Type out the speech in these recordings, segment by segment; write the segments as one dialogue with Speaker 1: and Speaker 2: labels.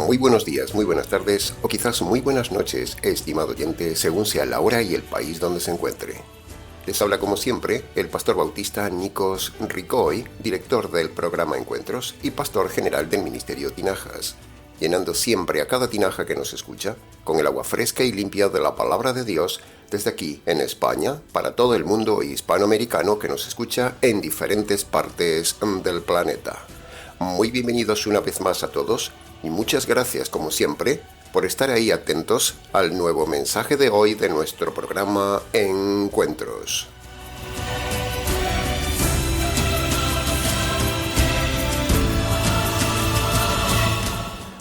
Speaker 1: Muy buenos días, muy buenas tardes o quizás muy buenas noches, estimado oyente, según sea la hora y el país donde se encuentre. Les habla como siempre el pastor bautista Nikos Ricoy, director del programa Encuentros y pastor general del Ministerio Tinajas, llenando siempre a cada tinaja que nos escucha con el agua fresca y limpia de la palabra de Dios desde aquí en España para todo el mundo hispanoamericano que nos escucha en diferentes partes del planeta. Muy bienvenidos una vez más a todos y muchas gracias como siempre por estar ahí atentos al nuevo mensaje de hoy de nuestro programa Encuentros.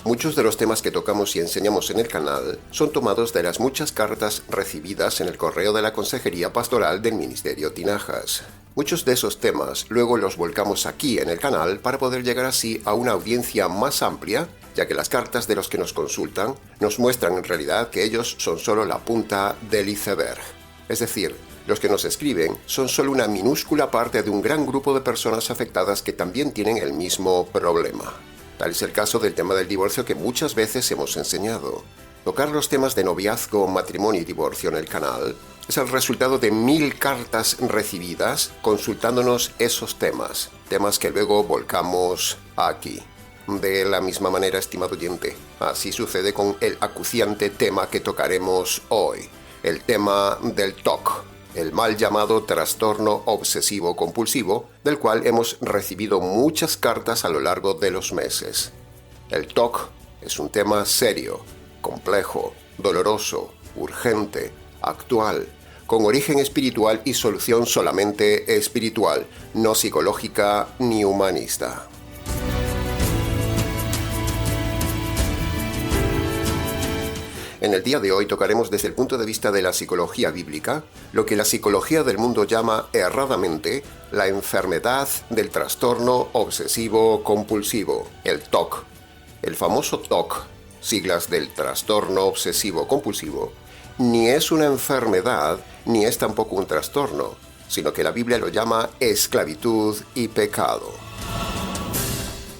Speaker 1: Muchos de los temas que tocamos y enseñamos en el canal son tomados de las muchas cartas recibidas en el correo de la Consejería Pastoral del Ministerio Tinajas. Muchos de esos temas luego los volcamos aquí en el canal para poder llegar así a una audiencia más amplia, ya que las cartas de los que nos consultan nos muestran en realidad que ellos son solo la punta del iceberg. Es decir, los que nos escriben son solo una minúscula parte de un gran grupo de personas afectadas que también tienen el mismo problema. Tal es el caso del tema del divorcio que muchas veces hemos enseñado. Tocar los temas de noviazgo, matrimonio y divorcio en el canal es el resultado de 1000 cartas recibidas consultándonos esos temas que luego volcamos aquí. De la misma manera, estimado oyente, así sucede con el acuciante tema que tocaremos hoy, el tema del TOC, el mal llamado trastorno obsesivo-compulsivo, del cual hemos recibido muchas cartas a lo largo de los meses. El TOC es un tema serio, complejo, doloroso, urgente, actual, con origen espiritual y solución solamente espiritual, no psicológica ni humanista. En el día de hoy tocaremos desde el punto de vista de la psicología bíblica lo que la psicología del mundo llama erradamente la enfermedad del trastorno obsesivo-compulsivo, el TOC. El famoso TOC, siglas del trastorno obsesivo-compulsivo, ni es una enfermedad ni es tampoco un trastorno, sino que la Biblia lo llama esclavitud y pecado.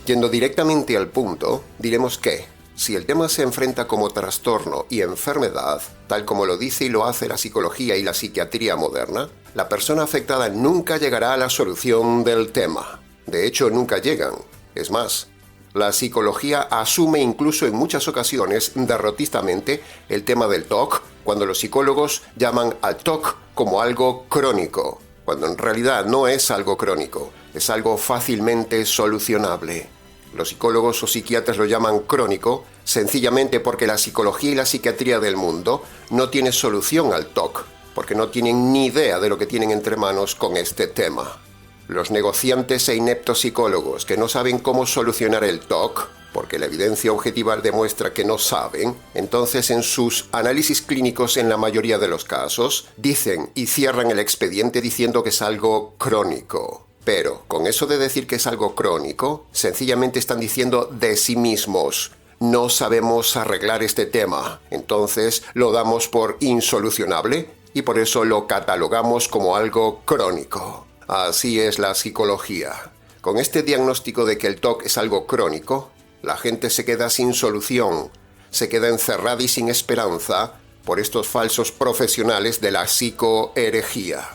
Speaker 1: Yendo directamente al punto, diremos que si el tema se enfrenta como trastorno y enfermedad, tal como lo dice y lo hace la psicología y la psiquiatría moderna, la persona afectada nunca llegará a la solución del tema. De hecho, nunca llegan. Es más, la psicología asume incluso en muchas ocasiones derrotistamente el tema del TOC, cuando los psicólogos llaman al TOC como algo crónico, cuando en realidad no es algo crónico, es algo fácilmente solucionable. Los psicólogos o psiquiatras lo llaman crónico sencillamente porque la psicología y la psiquiatría del mundo no tiene solución al TOC, porque no tienen ni idea de lo que tienen entre manos con este tema. Los negociantes e ineptos psicólogos que no saben cómo solucionar el TOC, porque la evidencia objetiva demuestra que no saben, entonces en sus análisis clínicos en la mayoría de los casos dicen y cierran el expediente diciendo que es algo crónico. Pero, con eso de decir que es algo crónico, sencillamente están diciendo de sí mismos: no sabemos arreglar este tema, entonces lo damos por insolucionable y por eso lo catalogamos como algo crónico. Así es la psicología. Con este diagnóstico de que el TOC es algo crónico, la gente se queda sin solución, se queda encerrada y sin esperanza por estos falsos profesionales de la psicoherejía.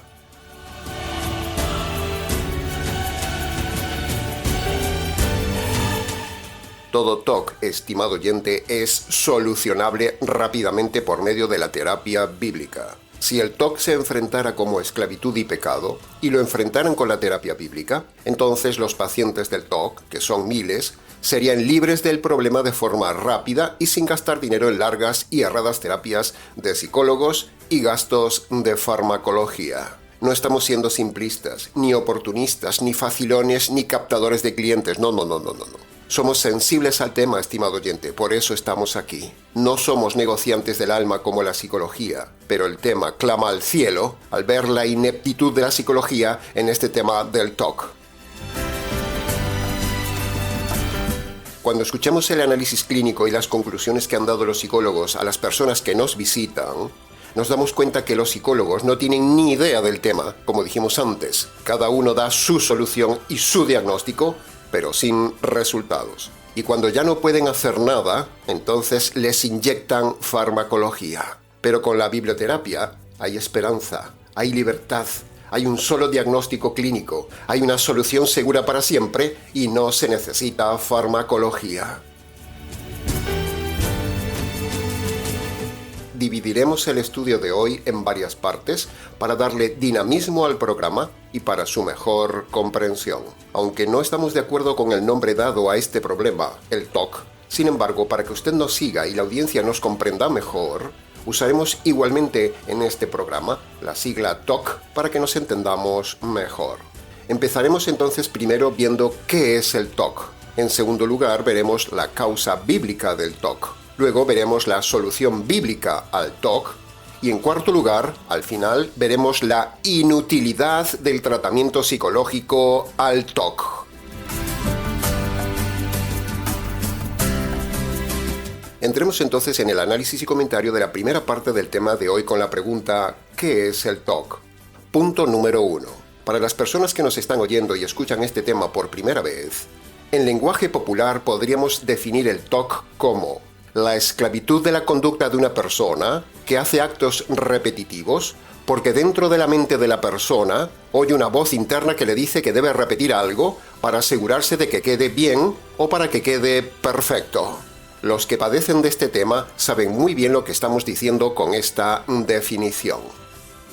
Speaker 1: Todo TOC, estimado oyente, es solucionable rápidamente por medio de la terapia bíblica. Si el TOC se enfrentara como esclavitud y pecado, y lo enfrentaran con la terapia bíblica, entonces los pacientes del TOC, que son miles, serían libres del problema de forma rápida y sin gastar dinero en largas y erradas terapias de psicólogos y gastos de farmacología. No estamos siendo simplistas, ni oportunistas, ni facilones, ni captadores de clientes. No. Somos sensibles al tema, estimado oyente, por eso estamos aquí. No somos negociantes del alma como la psicología, pero el tema clama al cielo al ver la ineptitud de la psicología en este tema del TOC. Cuando escuchamos el análisis clínico y las conclusiones que han dado los psicólogos a las personas que nos visitan, nos damos cuenta que los psicólogos no tienen ni idea del tema, como dijimos antes. Cada uno da su solución y su diagnóstico, pero sin resultados. Y cuando ya no pueden hacer nada, entonces les inyectan farmacología. Pero con la biblioterapia hay esperanza, hay libertad, hay un solo diagnóstico clínico, hay una solución segura para siempre y no se necesita farmacología. Dividiremos el estudio de hoy en varias partes para darle dinamismo al programa y para su mejor comprensión. Aunque no estamos de acuerdo con el nombre dado a este problema, el TOC, sin embargo, para que usted nos siga y la audiencia nos comprenda mejor, usaremos igualmente en este programa la sigla TOC para que nos entendamos mejor. Empezaremos entonces primero viendo qué es el TOC. En segundo lugar, veremos la causa bíblica del TOC. Luego veremos la solución bíblica al TOC. Y en cuarto lugar, al final, veremos la inutilidad del tratamiento psicológico al TOC. Entremos entonces en el análisis y comentario de la primera parte del tema de hoy con la pregunta ¿qué es el TOC? Punto número 1. Para las personas que nos están oyendo y escuchan este tema por primera vez, en lenguaje popular podríamos definir el TOC como la esclavitud de la conducta de una persona que hace actos repetitivos porque dentro de la mente de la persona oye una voz interna que le dice que debe repetir algo para asegurarse de que quede bien o para que quede perfecto. Los que padecen de este tema saben muy bien lo que estamos diciendo con esta definición.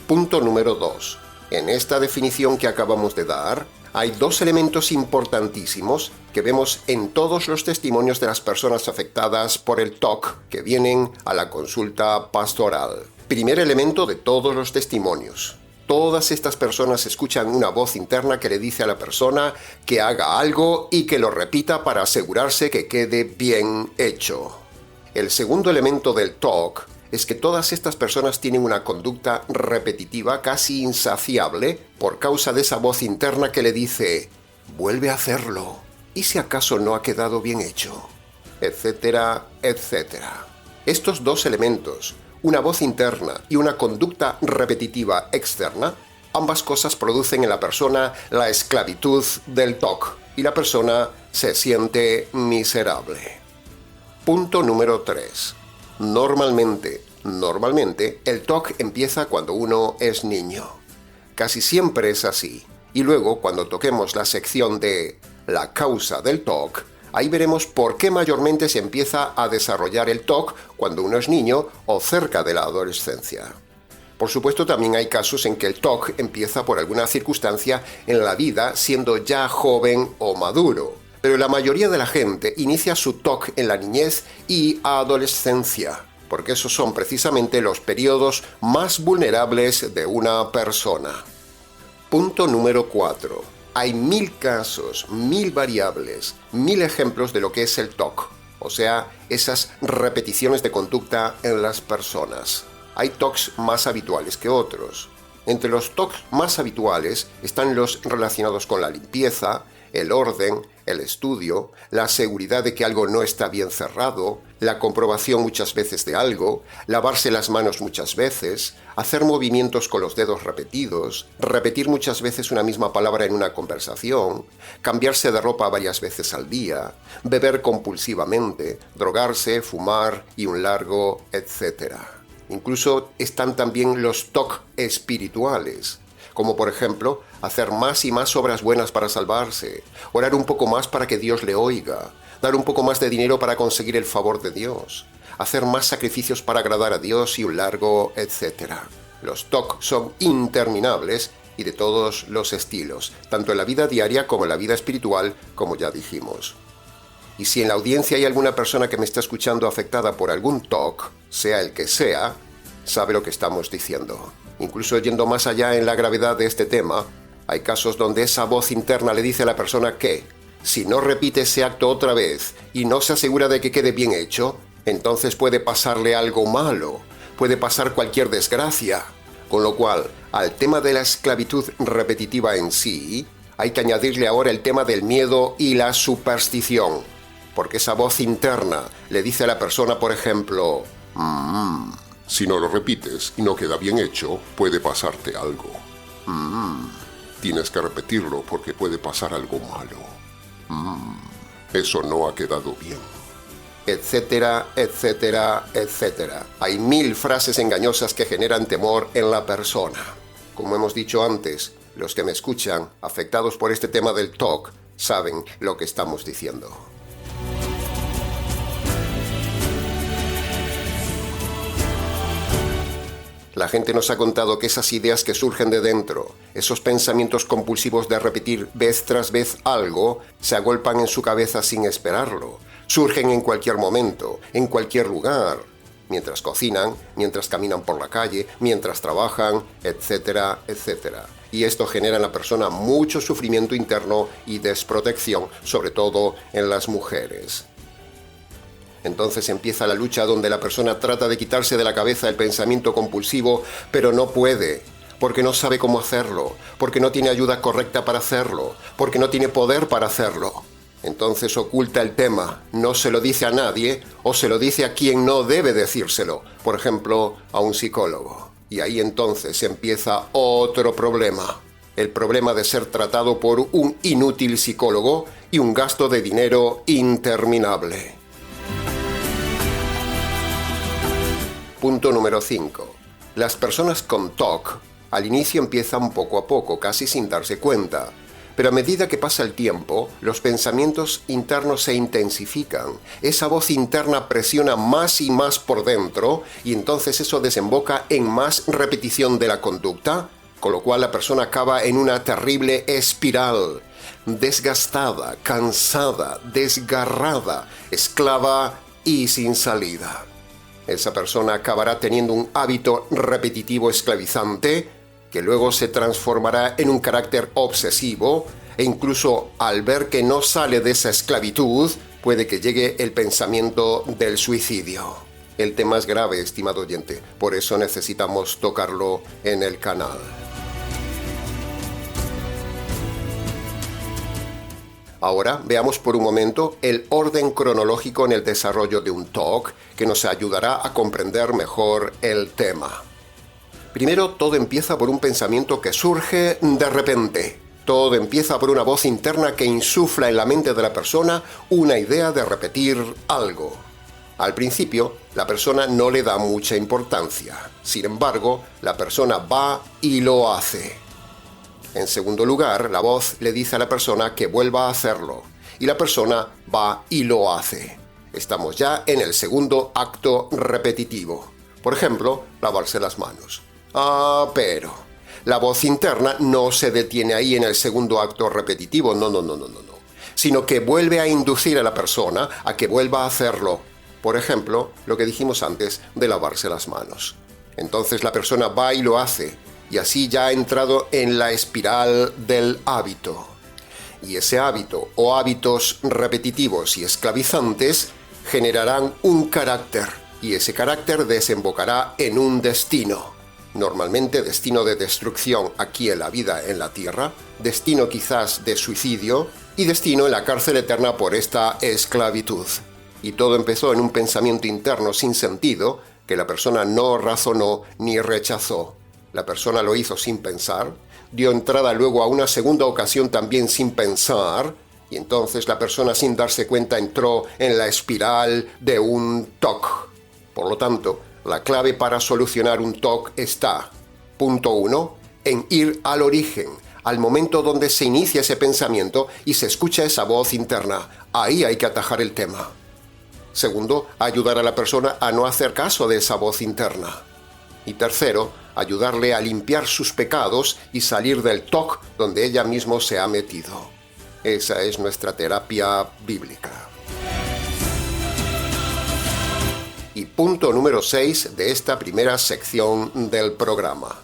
Speaker 1: Punto número 2. En esta definición que acabamos de dar, hay dos elementos importantísimos que vemos en todos los testimonios de las personas afectadas por el TOC que vienen a la consulta pastoral. Primer elemento de todos los testimonios. Todas estas personas escuchan una voz interna que le dice a la persona que haga algo y que lo repita para asegurarse que quede bien hecho. El segundo elemento del TOC es que todas estas personas tienen una conducta repetitiva casi insaciable por causa de esa voz interna que le dice «vuelve a hacerlo, ¿y si acaso no ha quedado bien hecho?», etcétera, etcétera. Estos dos elementos, una voz interna y una conducta repetitiva externa, ambas cosas producen en la persona la esclavitud del TOC y la persona se siente miserable. Punto número 3. Normalmente, el TOC empieza cuando uno es niño. Casi siempre es así. Y luego, cuando toquemos la sección de la causa del TOC, ahí veremos por qué mayormente se empieza a desarrollar el TOC cuando uno es niño o cerca de la adolescencia. Por supuesto, también hay casos en que el TOC empieza por alguna circunstancia en la vida siendo ya joven o maduro. Pero la mayoría de la gente inicia su TOC en la niñez y adolescencia, porque esos son precisamente los periodos más vulnerables de una persona. Punto número 4. Hay 1000 casos, 1000 variables, 1000 ejemplos de lo que es el TOC, o sea, esas repeticiones de conducta en las personas. Hay TOCs más habituales que otros. Entre los TOCs más habituales están los relacionados con la limpieza, el orden, el estudio, la seguridad de que algo no está bien cerrado, la comprobación muchas veces de algo, lavarse las manos muchas veces, hacer movimientos con los dedos repetidos, repetir muchas veces una misma palabra en una conversación, cambiarse de ropa varias veces al día, beber compulsivamente, drogarse, fumar y un largo etcétera. Incluso están también los TOC espirituales, como por ejemplo, hacer más y más obras buenas para salvarse, orar un poco más para que Dios le oiga, dar un poco más de dinero para conseguir el favor de Dios, hacer más sacrificios para agradar a Dios y un largo etcétera. Los TOC son interminables y de todos los estilos, tanto en la vida diaria como en la vida espiritual, como ya dijimos. Y si en la audiencia hay alguna persona que me está escuchando afectada por algún TOC, sea el que sea, sabe lo que estamos diciendo. Incluso yendo más allá en la gravedad de este tema, hay casos donde esa voz interna le dice a la persona que, si no repite ese acto otra vez y no se asegura de que quede bien hecho, entonces puede pasarle algo malo, puede pasar cualquier desgracia. Con lo cual, al tema de la esclavitud repetitiva en sí, hay que añadirle ahora el tema del miedo y la superstición. Porque esa voz interna le dice a la persona, por ejemplo,
Speaker 2: si no lo repites y no queda bien hecho, puede pasarte algo. Tienes que repetirlo porque puede pasar algo malo. Eso no ha quedado bien.
Speaker 1: Etcétera, etcétera, etcétera. Hay 1000 frases engañosas que generan temor en la persona. Como hemos dicho antes, los que me escuchan, afectados por este tema del TOC, saben lo que estamos diciendo. La gente nos ha contado que esas ideas que surgen de dentro, esos pensamientos compulsivos de repetir vez tras vez algo, se agolpan en su cabeza sin esperarlo. Surgen en cualquier momento, en cualquier lugar, mientras cocinan, mientras caminan por la calle, mientras trabajan, etcétera, etcétera. Y esto genera en la persona mucho sufrimiento interno y desprotección, sobre todo en las mujeres. Entonces empieza la lucha donde la persona trata de quitarse de la cabeza el pensamiento compulsivo, pero no puede, porque no sabe cómo hacerlo, porque no tiene ayuda correcta para hacerlo, porque no tiene poder para hacerlo. Entonces oculta el tema, no se lo dice a nadie o se lo dice a quien no debe decírselo, por ejemplo, a un psicólogo. Y ahí entonces empieza otro problema, el problema de ser tratado por un inútil psicólogo y un gasto de dinero interminable. Punto número 5. Las personas con TOC al inicio empiezan poco a poco, casi sin darse cuenta. Pero a medida que pasa el tiempo, los pensamientos internos se intensifican. Esa voz interna presiona más y más por dentro y entonces eso desemboca en más repetición de la conducta, con lo cual la persona acaba en una terrible espiral. Desgastada, cansada, desgarrada, esclava y sin salida. Esa persona acabará teniendo un hábito repetitivo esclavizante que luego se transformará en un carácter obsesivo e incluso al ver que no sale de esa esclavitud puede que llegue el pensamiento del suicidio. El tema es grave, estimado oyente, por eso necesitamos tocarlo en el canal. Ahora veamos por un momento el orden cronológico en el desarrollo de un TOC que nos ayudará a comprender mejor el tema. Primero, todo empieza por un pensamiento que surge de repente. Todo empieza por una voz interna que insufla en la mente de la persona una idea de repetir algo. Al principio, la persona no le da mucha importancia. Sin embargo, la persona va y lo hace. En segundo lugar, la voz le dice a la persona que vuelva a hacerlo, y la persona va y lo hace. Estamos ya en el segundo acto repetitivo. Por ejemplo, lavarse las manos. Pero la voz interna no se detiene ahí en el segundo acto repetitivo, no, sino que vuelve a inducir a la persona a que vuelva a hacerlo. Por ejemplo, lo que dijimos antes de lavarse las manos. Entonces la persona va y lo hace, y así ya ha entrado en la espiral del hábito. Y ese hábito o hábitos repetitivos y esclavizantes generarán un carácter, y ese carácter desembocará en un destino. Normalmente destino de destrucción aquí en la vida en la tierra, destino quizás de suicidio y destino en la cárcel eterna por esta esclavitud. Y todo empezó en un pensamiento interno sin sentido que la persona no razonó ni rechazó. La persona lo hizo sin pensar, dio entrada luego a una segunda ocasión también sin pensar, y entonces la persona sin darse cuenta entró en la espiral de un TOC. Por lo tanto, la clave para solucionar un TOC está, punto 1, en ir al origen, al momento donde se inicia ese pensamiento y se escucha esa voz interna. Ahí hay que atajar el tema. Segundo, ayudar a la persona a no hacer caso de esa voz interna. Y tercero, ayudarle a limpiar sus pecados y salir del TOC donde ella misma se ha metido. Esa es nuestra terapia bíblica. Y punto número 6 de esta primera sección del programa.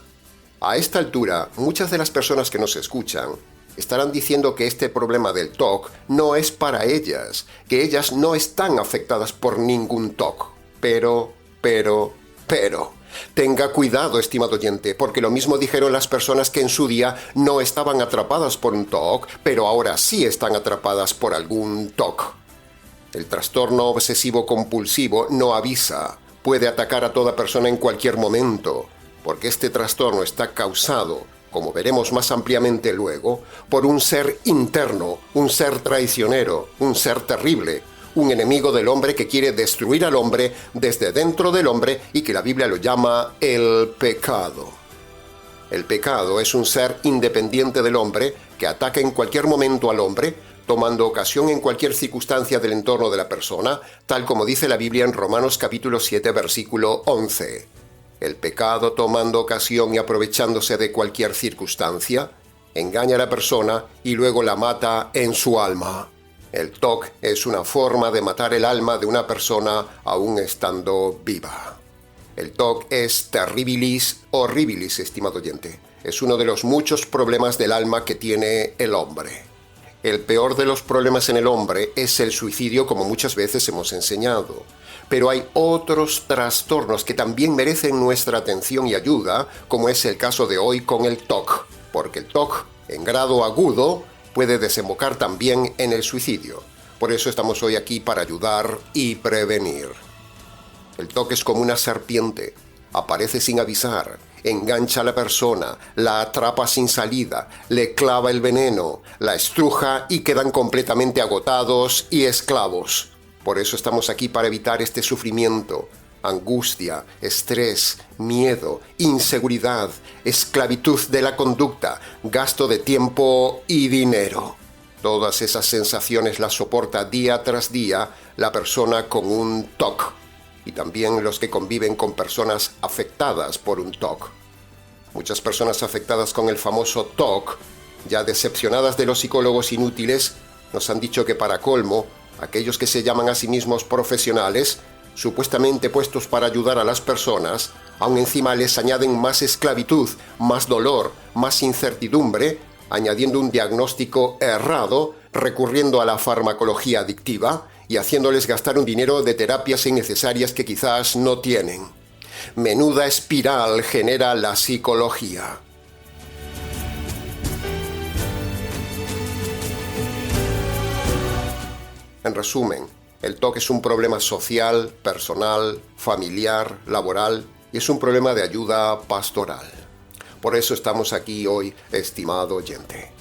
Speaker 1: A esta altura, muchas de las personas que nos escuchan estarán diciendo que este problema del TOC no es para ellas, que ellas no están afectadas por ningún TOC. Pero, tenga cuidado, estimado oyente, porque lo mismo dijeron las personas que en su día no estaban atrapadas por un TOC, pero ahora sí están atrapadas por algún TOC. El trastorno obsesivo-compulsivo no avisa, puede atacar a toda persona en cualquier momento, porque este trastorno está causado como veremos más ampliamente luego, por un ser interno, un ser traicionero, un ser terrible, un enemigo del hombre que quiere destruir al hombre desde dentro del hombre y que la Biblia lo llama el pecado. El pecado es un ser independiente del hombre que ataca en cualquier momento al hombre, tomando ocasión en cualquier circunstancia del entorno de la persona, tal como dice la Biblia en Romanos capítulo 7, versículo 11. El pecado, tomando ocasión y aprovechándose de cualquier circunstancia, engaña a la persona y luego la mata en su alma. El TOC es una forma de matar el alma de una persona aún estando viva. El TOC es terribilis horribilis, estimado oyente. Es uno de los muchos problemas del alma que tiene el hombre. El peor de los problemas en el hombre es el suicidio, como muchas veces hemos enseñado. Pero hay otros trastornos que también merecen nuestra atención y ayuda, como es el caso de hoy con el TOC, porque el TOC, en grado agudo, puede desembocar también en el suicidio. Por eso estamos hoy aquí para ayudar y prevenir. El TOC es como una serpiente, aparece sin avisar, engancha a la persona, la atrapa sin salida, le clava el veneno, la estruja y quedan completamente agotados y esclavos. Por eso estamos aquí para evitar este sufrimiento, angustia, estrés, miedo, inseguridad, esclavitud de la conducta, gasto de tiempo y dinero. Todas esas sensaciones las soporta día tras día la persona con un TOC y también los que conviven con personas afectadas por un TOC. Muchas personas afectadas con el famoso TOC, ya decepcionadas de los psicólogos inútiles, nos han dicho que para colmo, aquellos que se llaman a sí mismos profesionales, supuestamente puestos para ayudar a las personas, aún encima les añaden más esclavitud, más dolor, más incertidumbre, añadiendo un diagnóstico errado, recurriendo a la farmacología adictiva y haciéndoles gastar un dinero de terapias innecesarias que quizás no tienen. Menuda espiral genera la psicología. En resumen, el TOC es un problema social, personal, familiar, laboral y es un problema de ayuda pastoral. Por eso estamos aquí hoy, estimado oyente.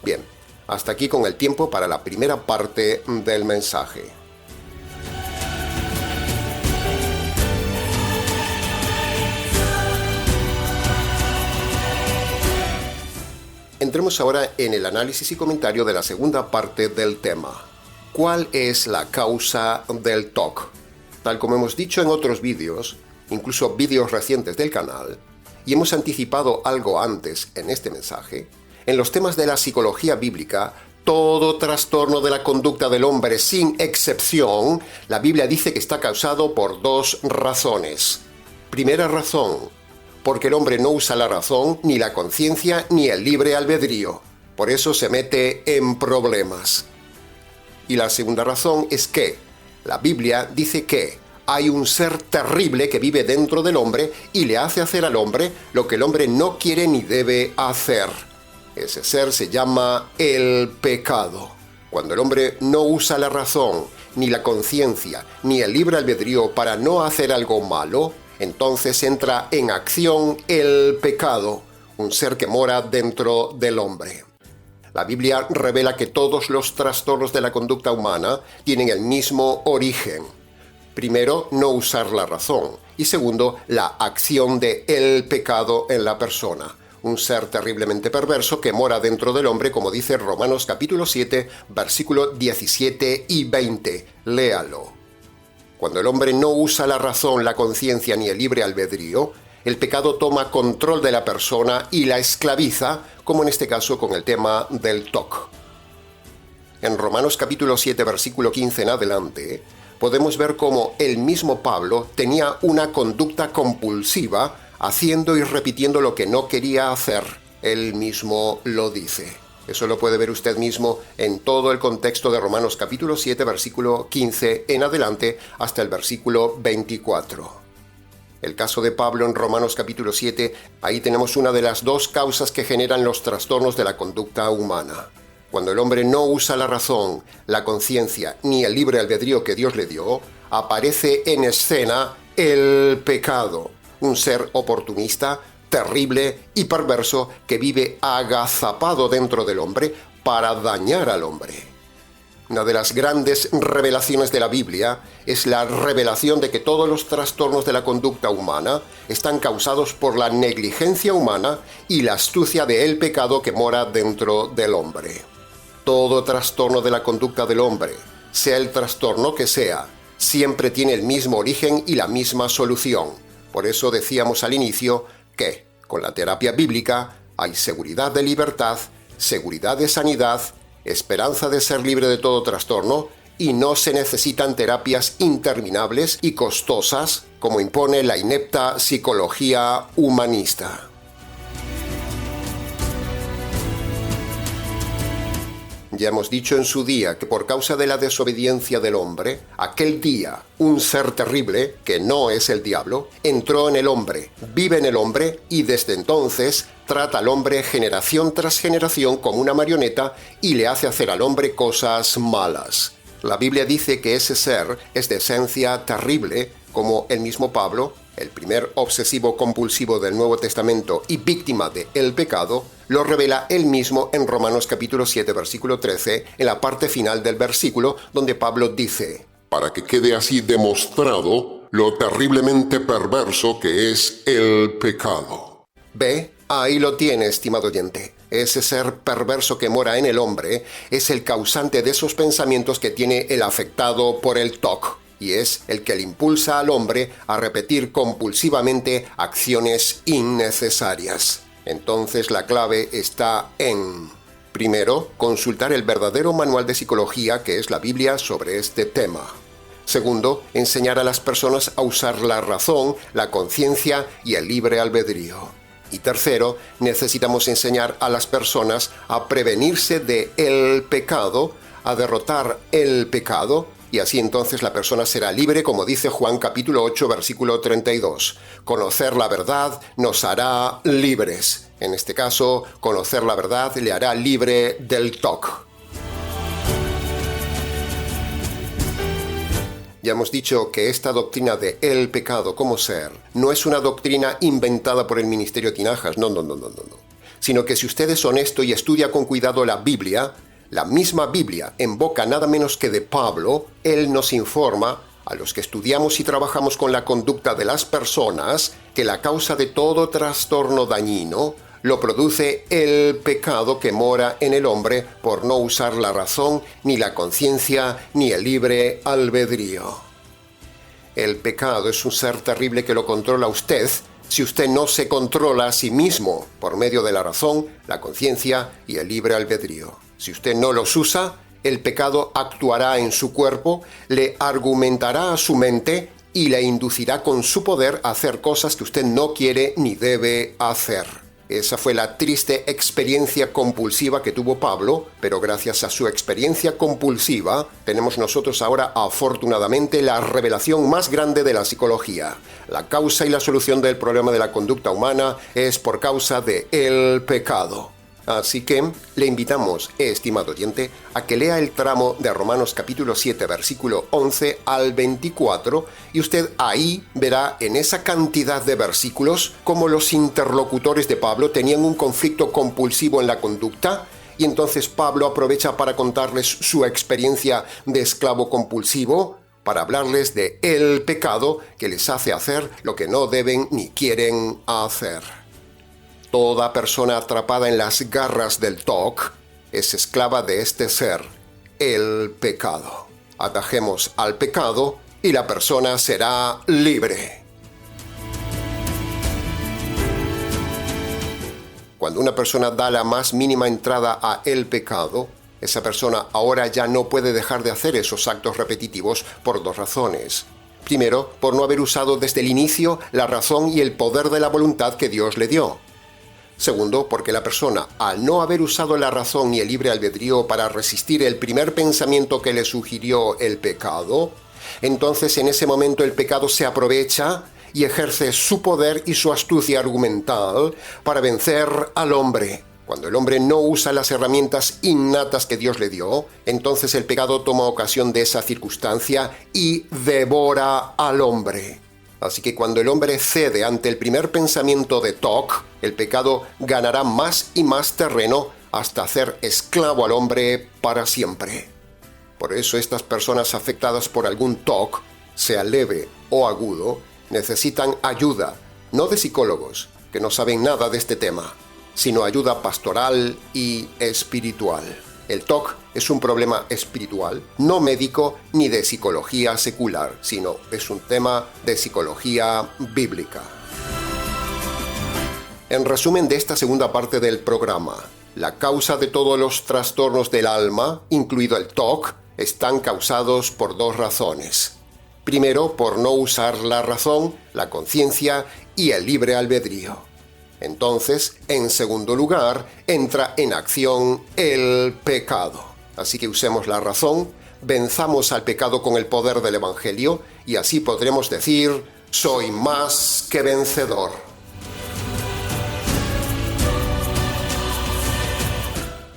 Speaker 1: Bien, hasta aquí con el tiempo para la primera parte del mensaje. Entremos ahora en el análisis y comentario de la segunda parte del tema. ¿Cuál es la causa del TOC? Tal como hemos dicho en otros vídeos, incluso vídeos recientes del canal, y hemos anticipado algo antes en este mensaje, en los temas de la psicología bíblica, todo trastorno de la conducta del hombre sin excepción, la Biblia dice que está causado por dos razones. Primera razón, porque el hombre no usa la razón, ni la conciencia, ni el libre albedrío. Por eso se mete en problemas. Y la segunda razón es que la Biblia dice que hay un ser terrible que vive dentro del hombre y le hace hacer al hombre lo que el hombre no quiere ni debe hacer. Ese ser se llama el pecado. Cuando el hombre no usa la razón, ni la conciencia, ni el libre albedrío para no hacer algo malo, entonces entra en acción el pecado, un ser que mora dentro del hombre. La Biblia revela que todos los trastornos de la conducta humana tienen el mismo origen. Primero, no usar la razón. Y segundo, la acción de el pecado en la persona. Un ser terriblemente perverso que mora dentro del hombre, como dice Romanos capítulo 7, versículos 17 y 20. Léalo. Cuando el hombre no usa la razón, la conciencia ni el libre albedrío, el pecado toma control de la persona y la esclaviza, como en este caso con el tema del TOC. En Romanos capítulo 7, versículo 15 en adelante, podemos ver cómo el mismo Pablo tenía una conducta compulsiva, haciendo y repitiendo lo que no quería hacer. Él mismo lo dice. Eso lo puede ver usted mismo en todo el contexto de Romanos capítulo 7, versículo 15 en adelante, hasta el versículo 24. El caso de Pablo en Romanos capítulo 7, ahí tenemos una de las dos causas que generan los trastornos de la conducta humana. Cuando el hombre no usa la razón, la conciencia ni el libre albedrío que Dios le dio, aparece en escena el pecado, un ser oportunista, terrible y perverso que vive agazapado dentro del hombre para dañar al hombre. Una de las grandes revelaciones de la Biblia es la revelación de que todos los trastornos de la conducta humana están causados por la negligencia humana y la astucia del pecado que mora dentro del hombre. Todo trastorno de la conducta del hombre, sea el trastorno que sea, siempre tiene el mismo origen y la misma solución. Por eso decíamos al inicio que, con la terapia bíblica, hay seguridad de libertad, seguridad de sanidad, esperanza de ser libre de todo trastorno y no se necesitan terapias interminables y costosas como impone la inepta psicología humanista. Ya hemos dicho en su día que por causa de la desobediencia del hombre, aquel día un ser terrible, que no es el diablo, entró en el hombre, vive en el hombre y desde entonces trata al hombre generación tras generación como una marioneta y le hace hacer al hombre cosas malas. La Biblia dice que ese ser es de esencia terrible, como el mismo Pablo, el primer obsesivo compulsivo del Nuevo Testamento y víctima del pecado, lo revela él mismo en Romanos capítulo 7, versículo 13, en la parte final del versículo, donde Pablo dice:
Speaker 2: para que quede así demostrado lo terriblemente perverso que es el pecado.
Speaker 1: Ve, ahí lo tiene, estimado oyente. Ese ser perverso que mora en el hombre es el causante de esos pensamientos que tiene el afectado por el TOC, y es el que le impulsa al hombre a repetir compulsivamente acciones innecesarias. Entonces la clave está en, primero, consultar el verdadero manual de psicología que es la Biblia sobre este tema. Segundo, enseñar a las personas a usar la razón, la conciencia y el libre albedrío. Y tercero, necesitamos enseñar a las personas a prevenirse del pecado, a derrotar el pecado, y así entonces la persona será libre, como dice Juan capítulo 8, versículo 32. Conocer la verdad nos hará libres. En este caso, conocer la verdad le hará libre del TOC. Ya hemos dicho que esta doctrina de el pecado como ser no es una doctrina inventada por el Ministerio Tinajas, no. Sino que si usted es honesto y estudia con cuidado la Biblia, la misma Biblia, en boca nada menos que de Pablo, él nos informa, a los que estudiamos y trabajamos con la conducta de las personas, que la causa de todo trastorno dañino lo produce el pecado que mora en el hombre por no usar la razón, ni la conciencia, ni el libre albedrío. El pecado es un ser terrible que lo controla usted si usted no se controla a sí mismo por medio de la razón, la conciencia y el libre albedrío. Si usted no los usa, el pecado actuará en su cuerpo, le argumentará a su mente y le inducirá con su poder a hacer cosas que usted no quiere ni debe hacer. Esa fue la triste experiencia compulsiva que tuvo Pablo, pero gracias a su experiencia compulsiva tenemos nosotros ahora afortunadamente la revelación más grande de la psicología. La causa y la solución del problema de la conducta humana es por causa del pecado. Así que le invitamos, estimado oyente, a que lea el tramo de Romanos capítulo 7, versículo 11 al 24, y usted ahí verá en esa cantidad de versículos cómo los interlocutores de Pablo tenían un conflicto compulsivo en la conducta, y entonces Pablo aprovecha para contarles su experiencia de esclavo compulsivo, para hablarles de el pecado que les hace hacer lo que no deben ni quieren hacer. Toda persona atrapada en las garras del TOC es esclava de este ser, el pecado. Atajemos al pecado y la persona será libre. Cuando una persona da la más mínima entrada a el pecado, esa persona ahora ya no puede dejar de hacer esos actos repetitivos por dos razones. Primero, por no haber usado desde el inicio la razón y el poder de la voluntad que Dios le dio. Segundo, porque la persona, al no haber usado la razón y el libre albedrío para resistir el primer pensamiento que le sugirió el pecado, entonces en ese momento el pecado se aprovecha y ejerce su poder y su astucia argumental para vencer al hombre. Cuando el hombre no usa las herramientas innatas que Dios le dio, entonces el pecado toma ocasión de esa circunstancia y devora al hombre. Así que cuando el hombre cede ante el primer pensamiento de TOC, el pecado ganará más y más terreno hasta hacer esclavo al hombre para siempre. Por eso estas personas afectadas por algún TOC, sea leve o agudo, necesitan ayuda, no de psicólogos, que no saben nada de este tema, sino ayuda pastoral y espiritual. El TOC es un problema espiritual, no médico ni de psicología secular, sino es un tema de psicología bíblica. En resumen de esta segunda parte del programa, la causa de todos los trastornos del alma, incluido el TOC, están causados por dos razones. Primero, por no usar la razón, la conciencia y el libre albedrío. Entonces, en segundo lugar, entra en acción el pecado. Así que usemos la razón, venzamos al pecado con el poder del Evangelio y así podremos decir, soy más que vencedor.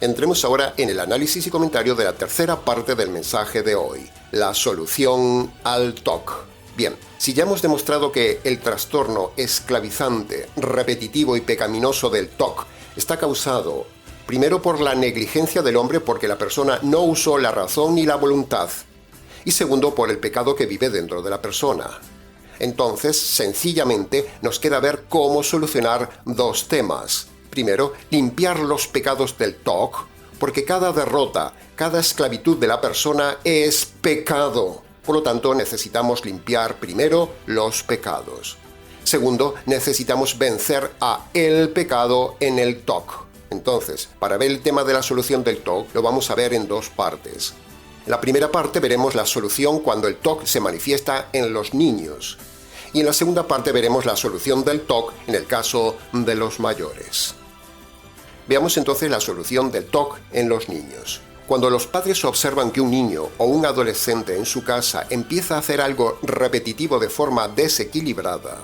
Speaker 1: Entremos ahora en el análisis y comentario de la tercera parte del mensaje de hoy, la solución al TOC. Bien, si ya hemos demostrado que el trastorno esclavizante, repetitivo y pecaminoso del TOC está causado primero por la negligencia del hombre porque la persona no usó la razón ni la voluntad, y segundo por el pecado que vive dentro de la persona. Entonces, sencillamente, nos queda ver cómo solucionar dos temas. Primero, limpiar los pecados del TOC, porque cada derrota, cada esclavitud de la persona es pecado. Por lo tanto, necesitamos limpiar primero los pecados. Segundo, necesitamos vencer a el pecado en el TOC. Entonces, para ver el tema de la solución del TOC, lo vamos a ver en dos partes. En la primera parte veremos la solución cuando el TOC se manifiesta en los niños. Y en la segunda parte veremos la solución del TOC en el caso de los mayores. Veamos entonces la solución del TOC en los niños. Cuando los padres observan que un niño o un adolescente en su casa empieza a hacer algo repetitivo de forma desequilibrada,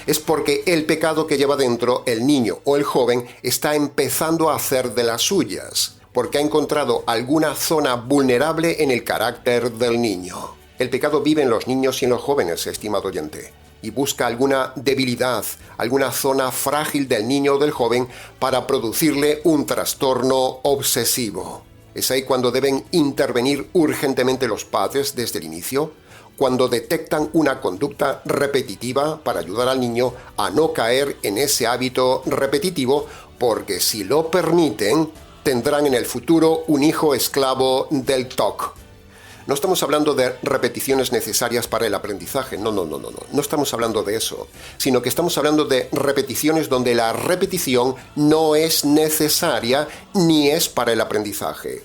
Speaker 1: es porque el pecado que lleva dentro el niño o el joven está empezando a hacer de las suyas, porque ha encontrado alguna zona vulnerable en el carácter del niño. El pecado vive en los niños y en los jóvenes, estimado oyente, y busca alguna debilidad, alguna zona frágil del niño o del joven para producirle un trastorno obsesivo. Es ahí cuando deben intervenir urgentemente los padres desde el inicio, cuando detectan una conducta repetitiva para ayudar al niño a no caer en ese hábito repetitivo, porque si lo permiten, tendrán en el futuro un hijo esclavo del TOC. No estamos hablando de repeticiones necesarias para el aprendizaje, no estamos hablando de eso, sino que estamos hablando de repeticiones donde la repetición no es necesaria ni es para el aprendizaje.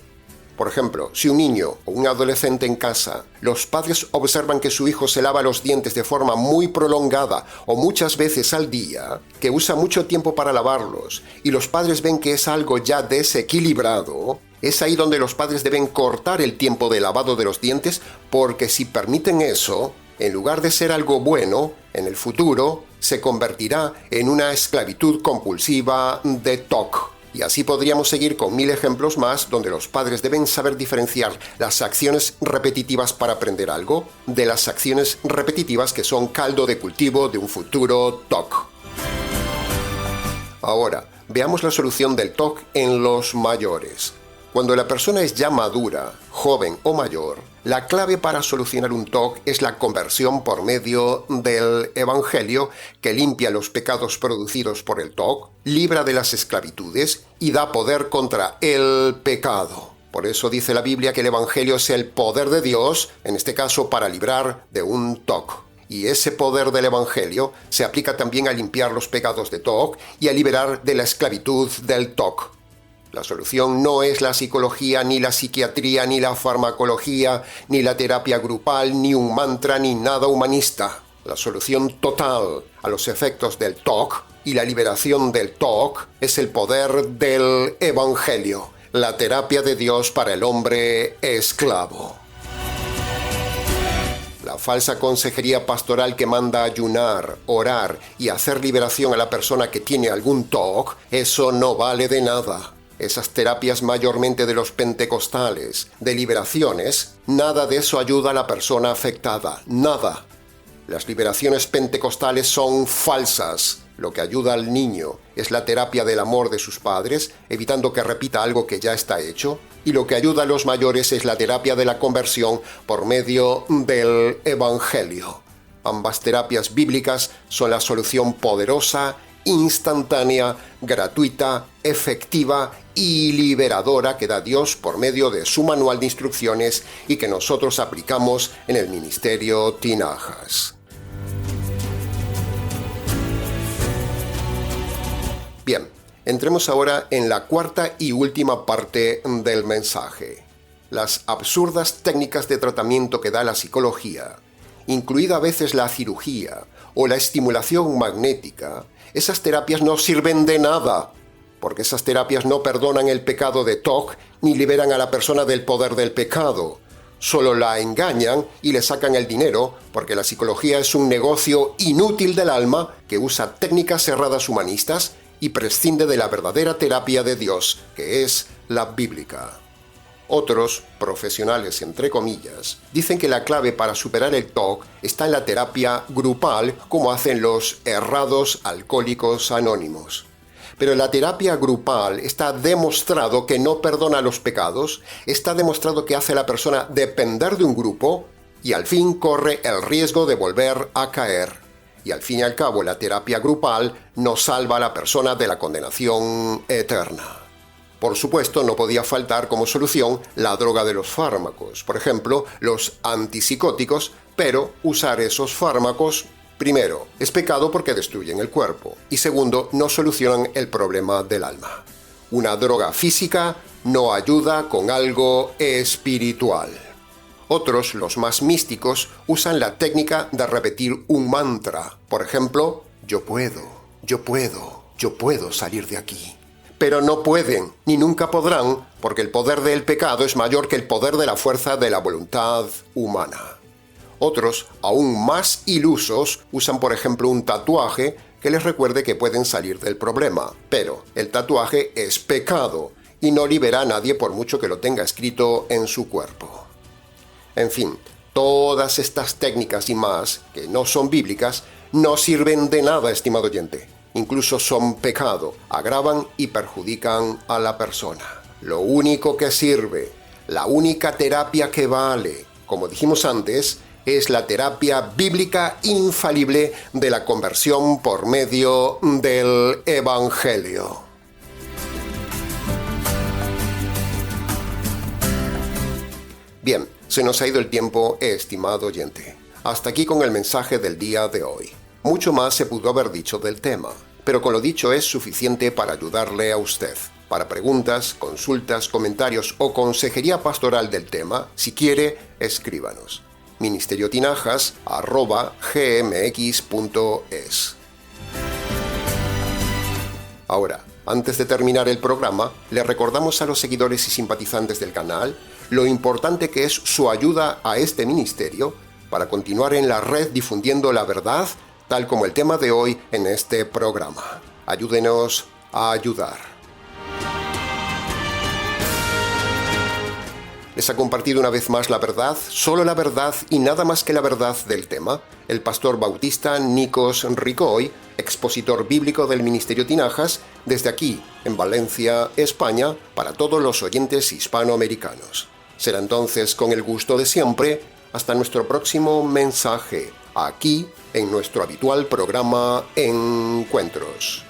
Speaker 1: Por ejemplo, si un niño o un adolescente en casa, los padres observan que su hijo se lava los dientes de forma muy prolongada o muchas veces al día, que usa mucho tiempo para lavarlos, y los padres ven que es algo ya desequilibrado, es ahí donde los padres deben cortar el tiempo de lavado de los dientes, porque si permiten eso, en lugar de ser algo bueno, en el futuro se convertirá en una esclavitud compulsiva de TOC. Y así podríamos seguir con 1000 ejemplos más donde los padres deben saber diferenciar las acciones repetitivas para aprender algo de las acciones repetitivas que son caldo de cultivo de un futuro TOC. Ahora, veamos la solución del TOC en los mayores. Cuando la persona es ya madura, joven o mayor, la clave para solucionar un TOC es la conversión por medio del Evangelio, que limpia los pecados producidos por el TOC, libra de las esclavitudes y da poder contra el pecado. Por eso dice la Biblia que el Evangelio es el poder de Dios, en este caso para librar de un TOC. Y ese poder del Evangelio se aplica también a limpiar los pecados de TOC y a liberar de la esclavitud del TOC. La solución no es la psicología, ni la psiquiatría, ni la farmacología, ni la terapia grupal, ni un mantra, ni nada humanista. La solución total a los efectos del TOC y la liberación del TOC es el poder del Evangelio, la terapia de Dios para el hombre esclavo. La falsa consejería pastoral que manda ayunar, orar y hacer liberación a la persona que tiene algún TOC, eso no vale de nada. Esas terapias mayormente de los pentecostales, de liberaciones, nada de eso ayuda a la persona afectada, nada. Las liberaciones pentecostales son falsas. Lo que ayuda al niño es la terapia del amor de sus padres, evitando que repita algo que ya está hecho. Y lo que ayuda a los mayores es la terapia de la conversión por medio del Evangelio. Ambas terapias bíblicas son la solución poderosa, instantánea, gratuita, efectiva y liberadora que da Dios por medio de su manual de instrucciones y que nosotros aplicamos en el Ministerio Tinajas. Bien, entremos ahora en la cuarta y última parte del mensaje. Las absurdas técnicas de tratamiento que da la psicología, incluida a veces la cirugía o la estimulación magnética, esas terapias no sirven de nada, porque esas terapias no perdonan el pecado de TOC ni liberan a la persona del poder del pecado. Solo la engañan y le sacan el dinero, porque la psicología es un negocio inútil del alma que usa técnicas cerradas humanistas y prescinde de la verdadera terapia de Dios, que es la bíblica. Otros, profesionales entre comillas, dicen que la clave para superar el TOC está en la terapia grupal, como hacen los errados alcohólicos anónimos. Pero la terapia grupal está demostrado que no perdona los pecados, está demostrado que hace a la persona depender de un grupo y al fin corre el riesgo de volver a caer. Y al fin y al cabo, la terapia grupal no salva a la persona de la condenación eterna. Por supuesto, no podía faltar como solución la droga de los fármacos, por ejemplo, los antipsicóticos, pero usar esos fármacos, primero, es pecado porque destruyen el cuerpo, y segundo, no solucionan el problema del alma. Una droga física no ayuda con algo espiritual. Otros, los más místicos, usan la técnica de repetir un mantra. Por ejemplo, yo puedo salir de aquí. Pero no pueden, ni nunca podrán, porque el poder del pecado es mayor que el poder de la fuerza de la voluntad humana. Otros, aún más ilusos, usan por ejemplo un tatuaje que les recuerde que pueden salir del problema. Pero el tatuaje es pecado y no libera a nadie por mucho que lo tenga escrito en su cuerpo. En fin, todas estas técnicas y más, que no son bíblicas, no sirven de nada, estimado oyente. Incluso son pecado, agravan y perjudican a la persona. Lo único que sirve, la única terapia que vale, como dijimos antes, es la terapia bíblica infalible de la conversión por medio del Evangelio. Bien, se nos ha ido el tiempo, estimado oyente. Hasta aquí con el mensaje del día de hoy. Mucho más se pudo haber dicho del tema, pero con lo dicho es suficiente para ayudarle a usted. Para preguntas, consultas, comentarios o consejería pastoral del tema, si quiere, escríbanos. ministeriotinajas@gmx.es. Ahora, antes de terminar el programa, le recordamos a los seguidores y simpatizantes del canal lo importante que es su ayuda a este ministerio para continuar en la red difundiendo la verdad, tal como el tema de hoy en este programa. Ayúdenos a ayudar. Les ha compartido una vez más la verdad, solo la verdad y nada más que la verdad del tema, el pastor bautista Nikos Ricoy, expositor bíblico del Ministerio Tinajas, desde aquí, en Valencia, España, para todos los oyentes hispanoamericanos. Será entonces con el gusto de siempre, hasta nuestro próximo mensaje, aquí en nuestro habitual programa Encuentros.